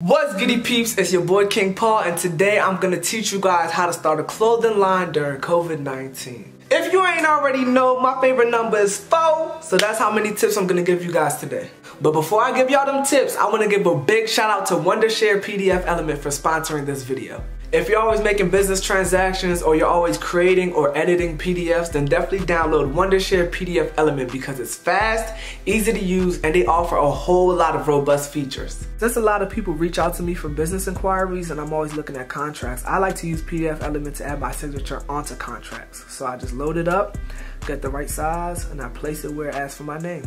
What's goody peeps, it's your boy King Paul, and today I'm gonna teach you guys how to start a clothing line during COVID-19. If you ain't already know, my favorite number is 4, so that's how many tips I'm gonna give you guys today. But before I give y'all them tips, I wanna give a big shout out to Wondershare PDFelement for sponsoring this video. If you're always making business transactions or you're always creating or editing PDFs, then definitely download Wondershare PDFelement because it's fast, easy to use, and they offer a whole lot of robust features. Since a lot of people reach out to me for business inquiries and I'm always looking at contracts, I like to use PDFelement to add my signature onto contracts. So I just load it up, get the right size, and I place it where it asks for my name.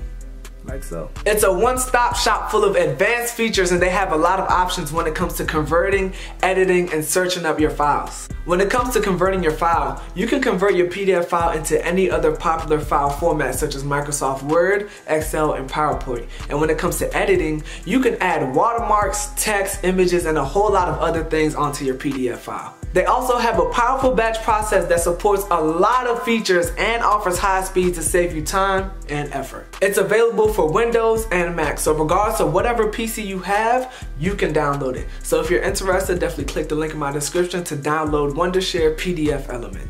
Like so. It's a one-stop shop full of advanced features, and they have a lot of options when it comes to converting, editing, and searching up your files. When it comes to converting your file, you can convert your PDF file into any other popular file format such as Microsoft Word, Excel, and PowerPoint. And when it comes to editing, you can add watermarks, text, images, and a whole lot of other things onto your PDF file. They also have a powerful batch process that supports a lot of features and offers high speed to save you time and effort. It's available for Windows and Mac, so regardless of whatever PC you have, you can download it. So if you're interested, definitely click the link in my description to download Wondershare PDFelement.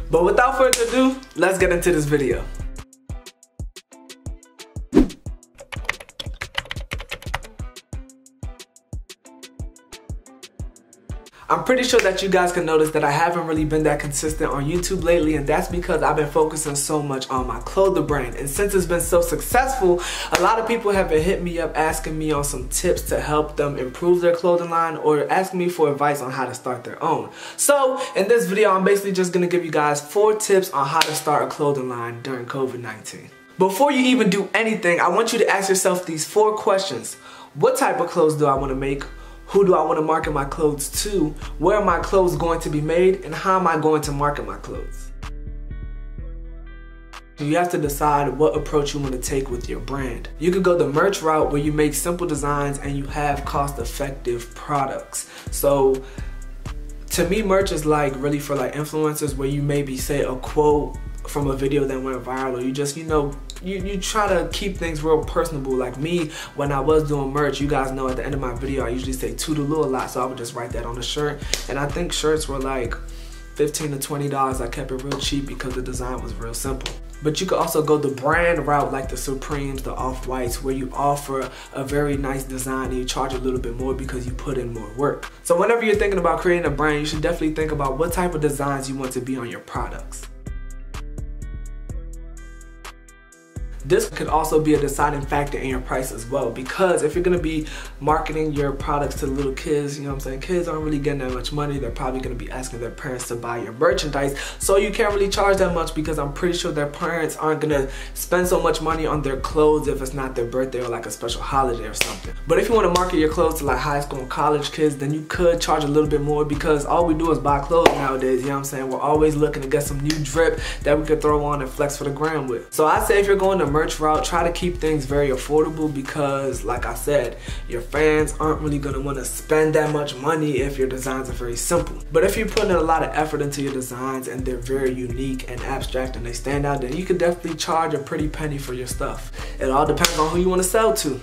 But without further ado, let's get into this video. I'm pretty sure that you guys can notice that I haven't really been that consistent on YouTube lately, and that's because I've been focusing so much on my clothing brand. And since it's been so successful, a lot of people have been hitting me up asking me on some tips to help them improve their clothing line or asking me for advice on how to start their own. So in this video, I'm basically just going to give you guys 4 tips on how to start a clothing line during COVID-19. Before you even do anything, I want you to ask yourself these 4 questions. What type of clothes do I want to make? Who do I want to market my clothes to? Where are my clothes going to be made? And how am I going to market my clothes? You have to decide what approach you want to take with your brand. You could go the merch route where you make simple designs and you have cost-effective products. So to me, merch is like really for like influencers where you maybe say a quote from a video that went viral, or you just, you try to keep things real personable. Like me, when I was doing merch, you guys know at the end of my video I usually say toodaloo a lot, so I would just write that on the shirt. And I think shirts were like $15 to $20. I kept it real cheap because the design was real simple. But you could also go the brand route like the Supremes, the Off-Whites, where you offer a very nice design and you charge a little bit more because you put in more work. So whenever you're thinking about creating a brand, you should definitely think about what type of designs you want to be on your products. This could also be a deciding factor in your price as well, because if you're going to be marketing your products to little kids, you know what I'm saying, kids aren't really getting that much money. They're probably going to be asking their parents to buy your merchandise, so you can't really charge that much because I'm pretty sure their parents aren't going to spend so much money on their clothes if it's not their birthday or like a special holiday or something. But if you want to market your clothes to like high school and college kids, then you could charge a little bit more because all we do is buy clothes nowadays, you know what I'm saying? We're always looking to get some new drip that we could throw on and flex for the gram with. So I say if you're going to merch route, try to keep things very affordable because, like I said, your fans aren't really going to want to spend that much money if your designs are very simple. But if you're putting a lot of effort into your designs and they're very unique and abstract and they stand out, then you can definitely charge a pretty penny for your stuff. It all depends on who you want to sell to.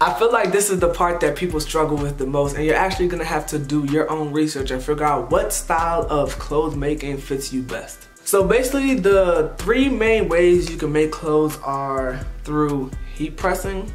I feel like this is the part that people struggle with the most, and you're actually going to have to do your own research and figure out what style of clothes making fits you best. So basically the 3 main ways you can make clothes are through heat pressing,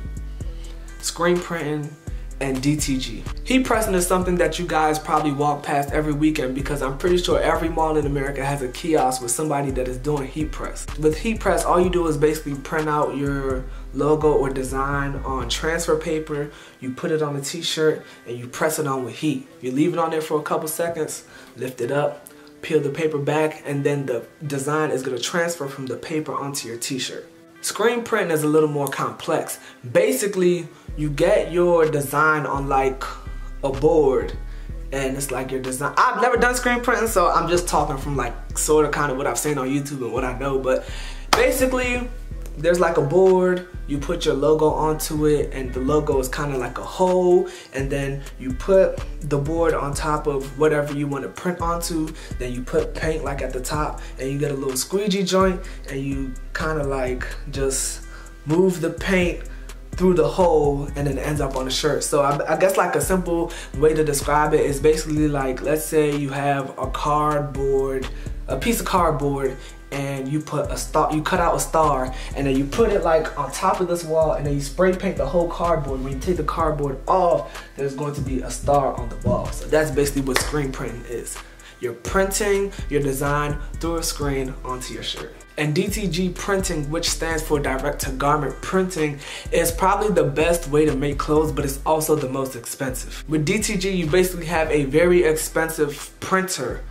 screen printing, and DTG. Heat pressing is something that you guys probably walk past every weekend because I'm pretty sure every mall in America has a kiosk with somebody that is doing heat press. With heat press, all you do is basically print out your logo or design on transfer paper, you put it on a t-shirt, and you press it on with heat. You leave it on there for a couple seconds, lift it up, peel the paper back, and then the design is going to transfer from the paper onto your t-shirt. Screen printing is a little more complex. Basically, you get your design on like a board, and it's like your design. I've never done screen printing, so I'm just talking from like sort of kind of what I've seen on YouTube and what I know, but basically there's like a board, you put your logo onto it, and the logo is kind of like a hole, and then you put the board on top of whatever you want to print onto, then you put paint like at the top, and you get a little squeegee joint, and you kind of like just move the paint through the hole and then it ends up on the shirt. So I guess like a simple way to describe it is basically like, let's say you have a piece of cardboard, and you put a star, you cut out a star, and then you put it like on top of this wall, and then you spray paint the whole cardboard. When you take the cardboard off, there's going to be a star on the wall. So that's basically what screen printing is. You're printing your design through a screen onto your shirt. And DTG printing, which stands for direct to garment printing, is probably the best way to make clothes, but it's also the most expensive. With DTG, you basically have a very expensive printer.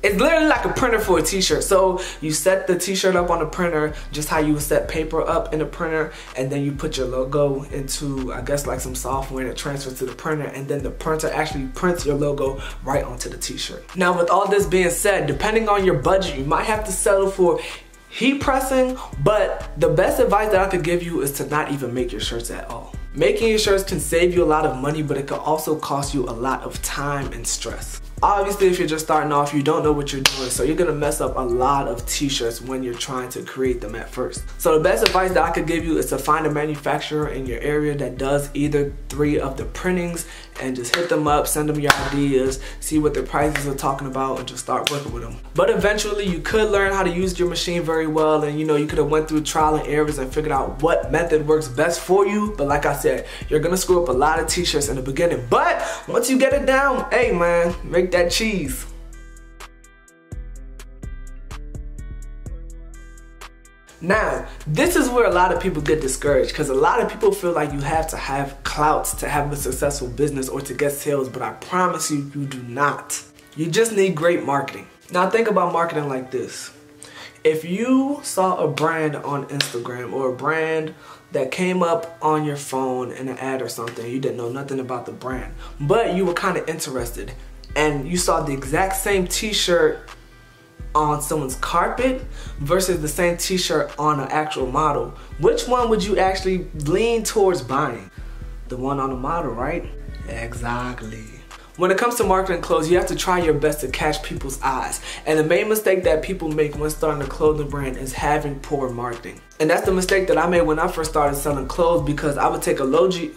It's literally like a printer for a t-shirt. So you set the t-shirt up on the printer just how you would set paper up in a printer, and then you put your logo into, I guess, like some software, and it transfers to the printer, and then the printer actually prints your logo right onto the t-shirt. Now with all this being said, depending on your budget, you might have to settle for heat pressing, but the best advice that I could give you is to not even make your shirts at all. Making your shirts can save you a lot of money, but it can also cost you a lot of time and stress. Obviously, if you're just starting off, you don't know what you're doing, so you're gonna mess up a lot of t-shirts when you're trying to create them at first. So the best advice that I could give you is to find a manufacturer in your area that does either 3 of the printings, and just hit them up, send them your ideas, see what their prices are talking about, and just start working with them. But eventually, you could learn how to use your machine very well, and you could have went through trial and errors and figured out what method works best for you. But like I said, you're gonna screw up a lot of t-shirts in the beginning. But once you get it down, hey man, make that cheese. Now, this is where a lot of people get discouraged, because a lot of people feel like you have to have clout to have a successful business or to get sales, but I promise you, you do not. You just need great marketing. Now think about marketing like this. If you saw a brand on Instagram, or a brand that came up on your phone in an ad or something, you didn't know nothing about the brand, but you were kind of interested, and you saw the exact same t-shirt on someone's carpet versus the same t-shirt on an actual model, which one would you actually lean towards buying? The one on the model, right? Exactly. When it comes to marketing clothes, you have to try your best to catch people's eyes. And the main mistake that people make when starting a clothing brand is having poor marketing. And that's the mistake that I made when I first started selling clothes, because I would take a lazy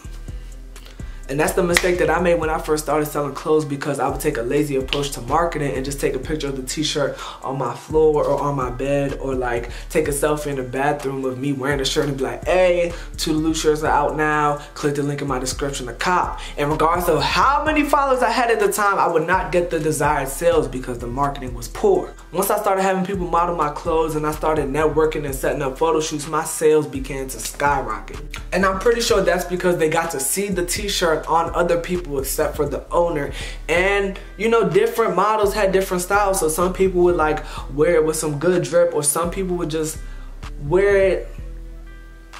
approach to marketing and just take a picture of the t-shirt on my floor or on my bed, or like take a selfie in the bathroom of me wearing the shirt and be like, hey, 2 loose shirts are out now, click the link in my description to cop. And regardless of how many followers I had at the time, I would not get the desired sales because the marketing was poor. Once I started having people model my clothes and I started networking and setting up photo shoots, my sales began to skyrocket. And I'm pretty sure that's because they got to see the t-shirt on other people except for the owner. And different models had different styles, so some people would like wear it with some good drip, or some people would just wear it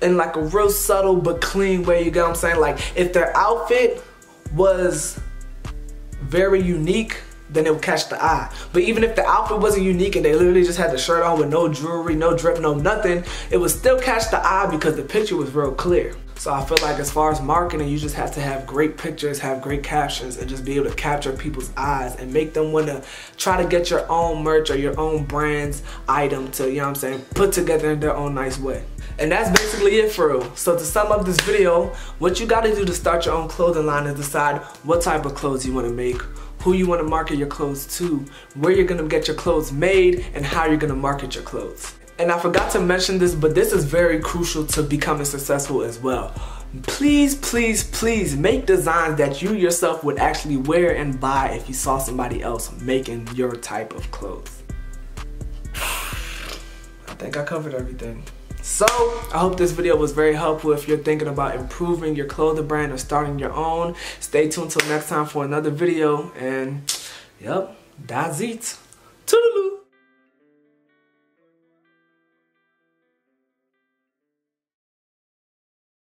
in like a real subtle but clean way, you get what I'm saying? Like if their outfit was very unique, then it would catch the eye. But even if the outfit wasn't unique and they literally just had the shirt on with no jewelry, no drip, no nothing, it would still catch the eye because the picture was real clear. So I feel like as far as marketing, you just have to have great pictures, have great captions, and just be able to capture people's eyes and make them want to try to get your own merch or your own brand's item to, put together in their own nice way. And that's basically it for real. So to sum up this video, what you gotta do to start your own clothing line is decide what type of clothes you wanna make, who you wanna market your clothes to, where you're gonna get your clothes made, and how you're gonna market your clothes. And I forgot to mention this, but this is very crucial to becoming successful as well. Please, please, please make designs that you yourself would actually wear and buy if you saw somebody else making your type of clothes. I think I covered everything. So, I hope this video was very helpful if you're thinking about improving your clothing brand or starting your own. Stay tuned till next time for another video, and yep, that's it. Toodaloo!